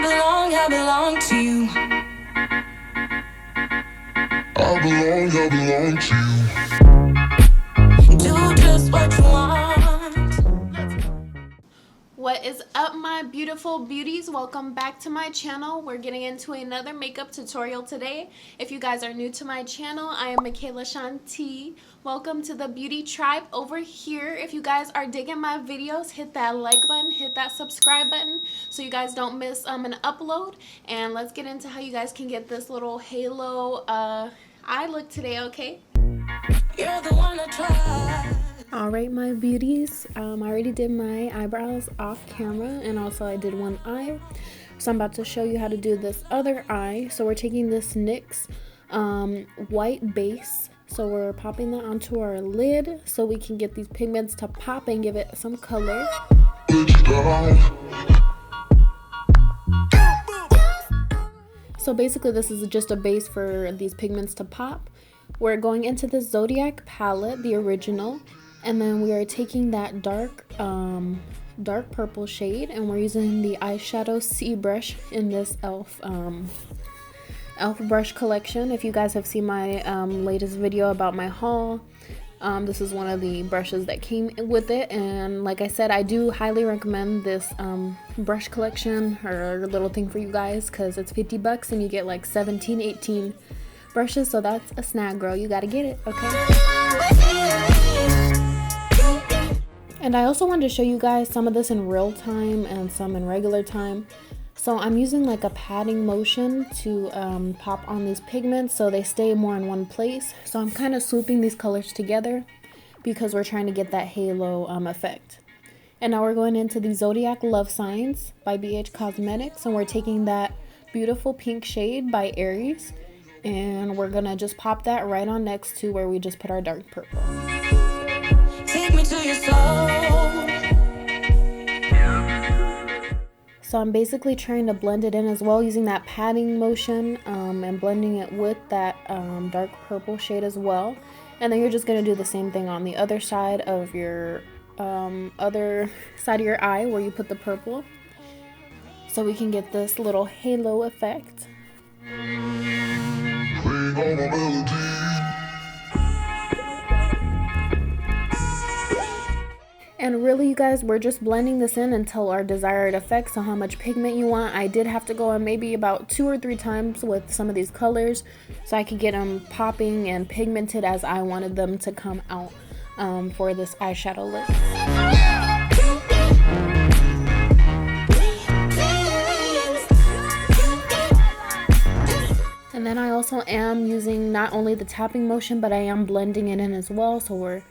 I belong to you. I belong to you. Do just what you want. What is up, my beautiful beauties? Welcome back to my channel. We're getting into another makeup tutorial today. If you guys are new to my channel, I am Michaela Shanti. Welcome to the beauty tribe over here. If you guys are digging my videos, hit that like button, hit that subscribe button so you guys don't miss an upload. And let's get into how you guys can get this little halo eye look today, okay? You're the one I try. Alright, my beauties, I already did my eyebrows off camera, and also I did one eye, so I'm about to show you how to do this other eye. So we're taking this NYX white base, so we're popping that onto our lid so we can get these pigments to pop and give it some color. So basically this is just a base for these pigments to pop. We're going into the Zodiac palette, the original, and then we are taking that dark purple shade, and we're using the eyeshadow C brush in this e.l.f. brush collection. If you guys have seen my latest video about my haul, this is one of the brushes that came with it, and like I said, I do highly recommend this brush collection or little thing for you guys because it's 50 bucks and you get like 17, 18 brushes, so that's a snag, girl. You gotta get it, okay? And I also wanted to show you guys some of this in real time and some in regular time. So I'm using like a patting motion to pop on these pigments so they stay more in one place. So I'm kind of swooping these colors together because we're trying to get that halo effect. And now we're going into the Zodiac Love Signs by BH Cosmetics, and we're taking that beautiful pink shade by Aries, and we're gonna just pop that right on next to where we just put our dark purple. Take me to your soul. So I'm basically trying to blend it in as well using that patting motion and blending it with that dark purple shade as well. And then you're just going to do the same thing on the other side of your eye where you put the purple, so we can get this little halo effect. And really, you guys, we're just blending this in until our desired effect, so how much pigment you want. I did have to go in maybe about 2 or 3 times with some of these colors so I could get them popping and pigmented as I wanted them to come out for this eyeshadow look. And then I also am using not only the tapping motion, but I am blending it in as well, so we're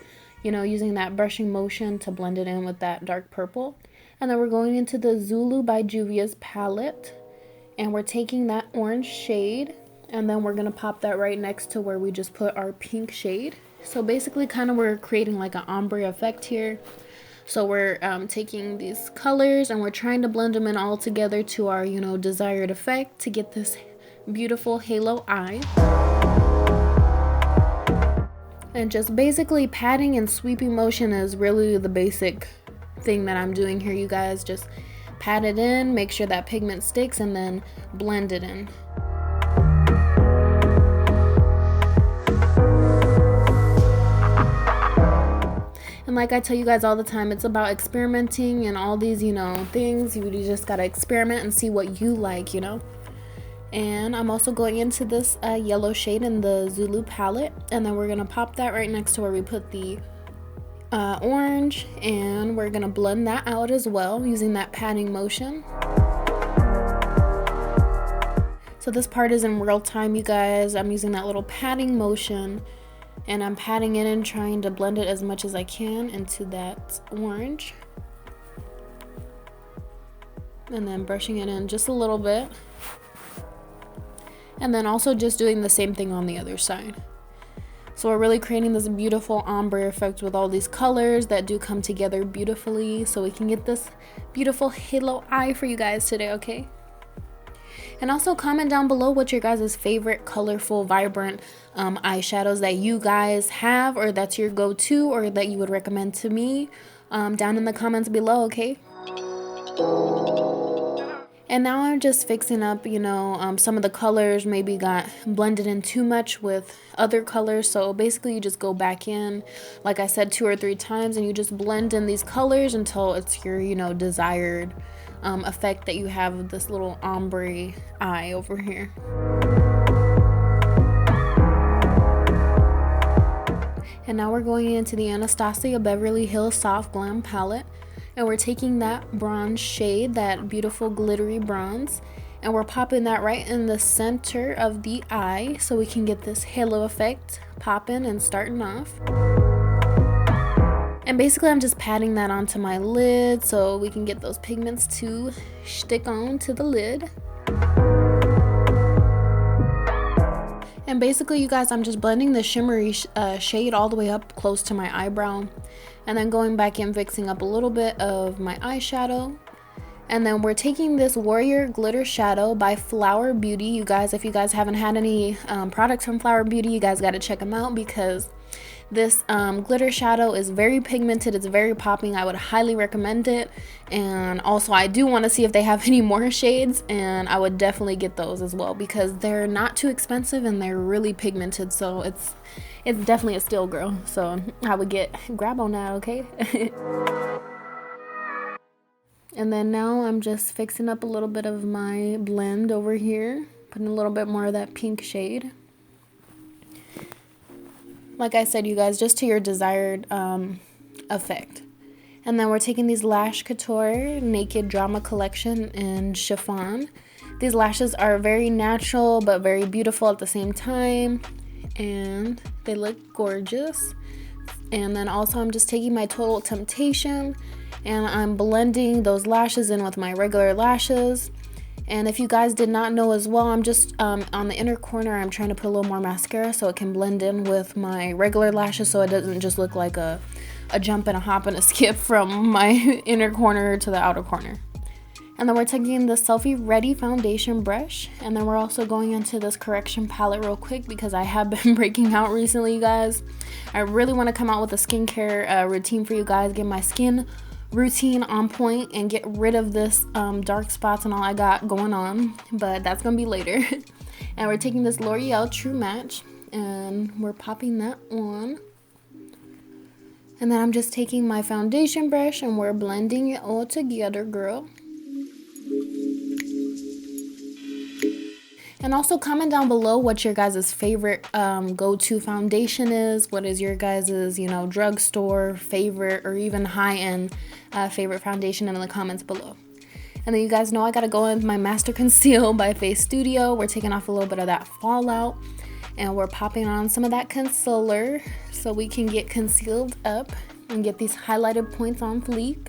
using that brushing motion to blend it in with that dark purple. And then we're going into the Zulu by Juvia's palette, and we're taking that orange shade, and then we're going to pop that right next to where we just put our pink shade. So basically kind of we're creating like an ombre effect here. So we're taking these colors and we're trying to blend them in all together to our desired effect to get this beautiful halo eye. And just basically patting and sweeping motion is really the basic thing that I'm doing here, you guys. Just pat it in, make sure that pigment sticks, and then blend it in. And like I tell you guys all the time, it's about experimenting and all these, things. You just gotta experiment and see what you like, And I'm also going into this yellow shade in the Zulu palette, and then we're going to pop that right next to where we put the orange, and we're going to blend that out as well using that patting motion. So this part is in real time, you guys. I'm using that little patting motion, and I'm patting it and trying to blend it as much as I can into that orange. And then brushing it in just a little bit. And then also just doing the same thing on the other side. So we're really creating this beautiful ombre effect with all these colors that do come together beautifully, so we can get this beautiful halo eye for you guys today, okay? And also comment down below what your guys' favorite colorful, vibrant eyeshadows that you guys have, or that's your go-to, or that you would recommend to me down in the comments below, okay? And now I'm just fixing up, some of the colors maybe got blended in too much with other colors. So basically you just go back in, like I said, 2 or 3 times, and you just blend in these colors until it's your, desired effect that you have with this little ombre eye over here. And now we're going into the Anastasia Beverly Hills Soft Glam palette. And we're taking that bronze shade, that beautiful glittery bronze, and we're popping that right in the center of the eye so we can get this halo effect popping and starting off. And basically I'm just patting that onto my lid so we can get those pigments to stick on to the lid. And basically, you guys, I'm just blending the shimmery shade all the way up close to my eyebrow, and then going back in, fixing up a little bit of my eyeshadow. And then we're taking this Warrior Glitter Shadow by Flower Beauty. You guys, if you guys haven't had any products from Flower Beauty, you guys got to check them out, because this glitter shadow is very pigmented. It's very popping. I would highly recommend it. And also I do want to see if they have any more shades, and I would definitely get those as well, because they're not too expensive and they're really pigmented. So it's definitely a steal, girl. So I would grab on that, okay? And then now I'm just fixing up a little bit of my blend over here, putting a little bit more of that pink shade. Like I said, you guys, just to your desired effect. And then we're taking these Lash Couture Naked Drama Collection in Chiffon. These lashes are very natural but very beautiful at the same time, and they look gorgeous. And then also I'm just taking my Total Temptation and I'm blending those lashes in with my regular lashes. And if you guys did not know as well, I'm just on the inner corner, I'm trying to put a little more mascara so it can blend in with my regular lashes, so it doesn't just look like a jump and a hop and a skip from my inner corner to the outer corner. And then we're taking the Selfie Ready foundation brush, and then we're also going into this correction palette real quick because I have been breaking out recently, you guys. I really want to come out with a skincare routine for you guys, get my skin routine on point and get rid of this dark spots and all I got going on, but that's gonna be later. And we're taking this L'Oreal True Match and we're popping that on, and then I'm just taking my foundation brush and we're blending it all together, girl. And also comment down below what your guys' favorite go-to foundation is. What is your guys' drugstore favorite or even high-end favorite foundation in the comments below. And then you guys know I gotta go in with my Master Conceal by Face Studio. We're taking off a little bit of that fallout and we're popping on some of that concealer so we can get concealed up and get these highlighted points on fleek.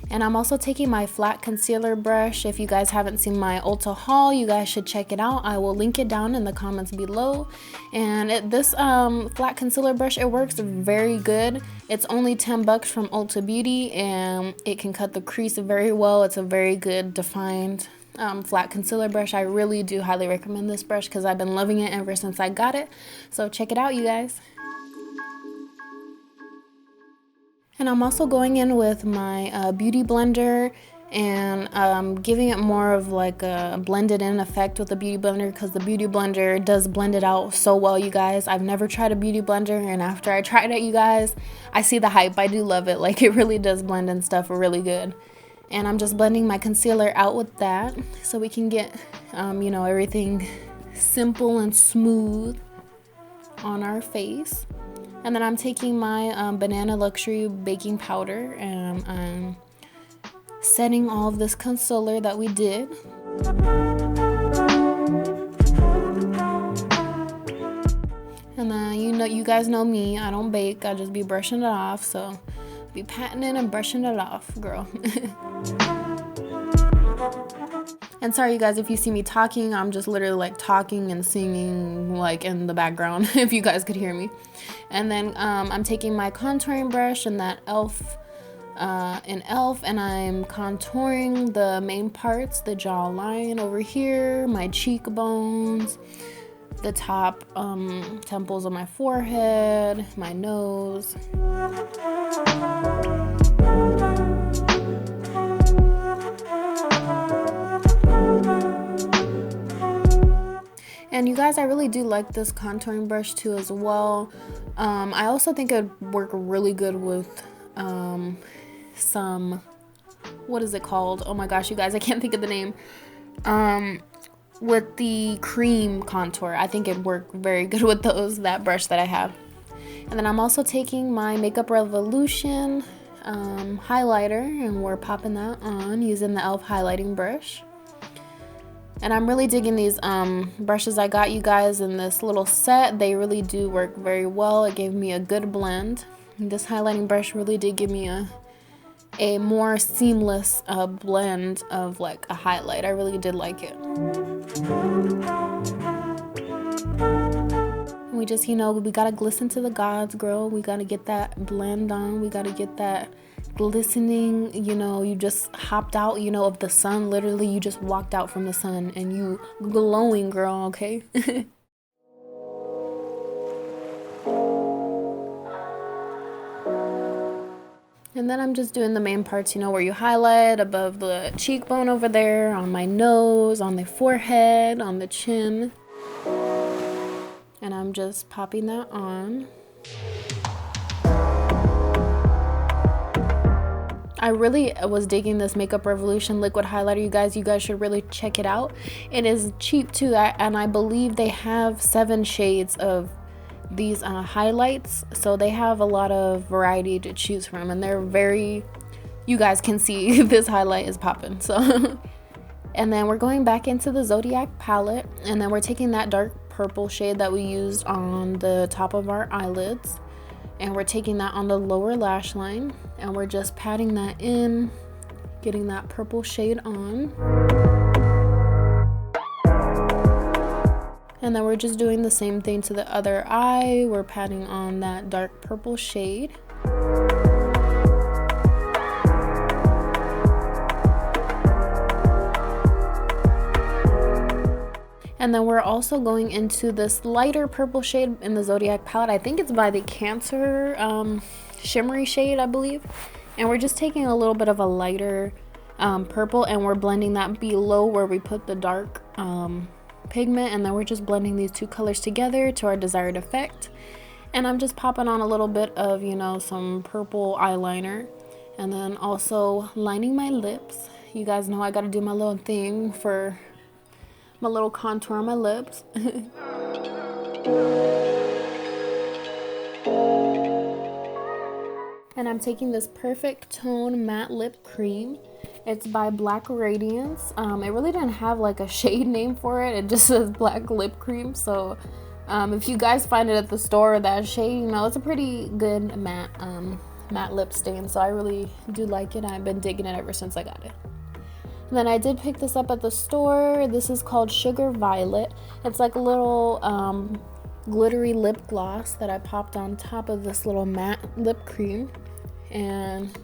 And I'm also taking my flat concealer brush. If you guys haven't seen my Ulta haul, you guys should check it out. I will link it down in the comments below. And this flat concealer brush, it works very good. It's only 10 bucks from Ulta Beauty, and it can cut the crease very well. It's a very good defined flat concealer brush. I really do highly recommend this brush because I've been loving it ever since I got it. So check it out, you guys. And I'm also going in with my beauty blender and giving it more of like a blended in effect with the beauty blender, because the beauty blender does blend it out so well, you guys. I've never tried a beauty blender, and after I tried it, you guys, I see the hype. I do love it. Like, it really does blend in stuff really good. And I'm just blending my concealer out with that so we can get everything simple and smooth on our face. And then I'm taking my Banana Luxury baking powder and I'm setting all of this concealer that we did. And then you guys know me, I don't bake, I just be brushing it off, so be patting it and brushing it off, girl. And sorry you guys if you see me talking, I'm just literally like talking and singing like in the background if you guys could hear me. And then I'm taking my contouring brush and that e.l.f. and I'm contouring the main parts, the jawline over here, my cheekbones, the top temples of my forehead, my nose. guys, I really do like this contouring brush too as well. I also think it would work really good with some, what is it called? Oh my gosh, you guys, I can't think of the name. With the cream contour, I think it'd work very good with that brush that I have. And then I'm also taking my Makeup Revolution highlighter, and we're popping that on using the e.l.f. highlighting brush. And I'm really digging these brushes I got you guys in this little set. They really do work very well. It gave me a good blend. And this highlighting brush really did give me a more seamless blend of like a highlight. I really did like it. We just, you know, we gotta glisten to the gods, girl. We gotta get that blend on. We gotta get that glistening, you know, you just hopped out, you know, of the sun. Literally, you just walked out from the sun and you glowing, girl, okay? And then I'm just doing the main parts, you know, where you highlight above the cheekbone over there, on my nose, on the forehead, on the chin. And I'm just popping that on. I really was digging this Makeup Revolution liquid highlighter, you guys. You guys should really check it out. It is cheap too, and I believe they have 7 shades of these highlights, so they have a lot of variety to choose from, and they're very, you guys can see this highlight is popping. So and then we're going back into the Zodiac palette, and then we're taking that dark purple shade that we used on the top of our eyelids, and we're taking that on the lower lash line, and we're just patting that in, getting that purple shade on. And then we're just doing the same thing to the other eye. We're patting on that dark purple shade. And then we're also going into this lighter purple shade in the Zodiac palette. I think it's by the Cancer Shimmery shade, I believe. And we're just taking a little bit of a lighter purple, and we're blending that below where we put the dark pigment. And then we're just blending these two colors together to our desired effect. And I'm just popping on a little bit of, you know, some purple eyeliner. And then also lining my lips. You guys know I gotta do my little thing for my little contour on my lips. And I'm taking this Perfect Tone Matte Lip Cream. It's by Black Radiance. It really didn't have like a shade name for it. It just says Black Lip Cream. So if you guys find it at the store, that shade, you know, it's a pretty good matte lip stain. So I really do like it. I've been digging it ever since I got it. And then I did pick this up at the store. This is called Sugar Violet. It's like a little glittery lip gloss that I popped on top of this little matte lip cream. And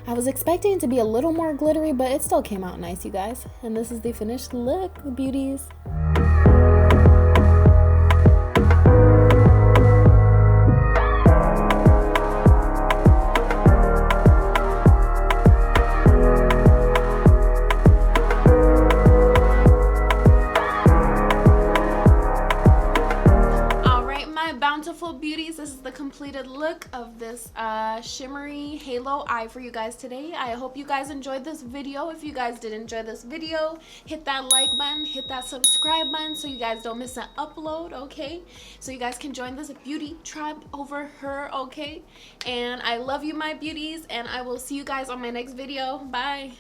I was expecting it to be a little more glittery, but it still came out nice, you guys. And this is the finished look, beauties. Beauties, this is the completed look of this shimmery halo eye for you guys today. I hope you guys enjoyed this video. If you guys did enjoy this video, hit that like button, hit that subscribe button so you guys don't miss an upload, okay? So you guys can join this beauty tribe over here, okay? And I love you, my beauties, and I will see you guys on my next video. Bye.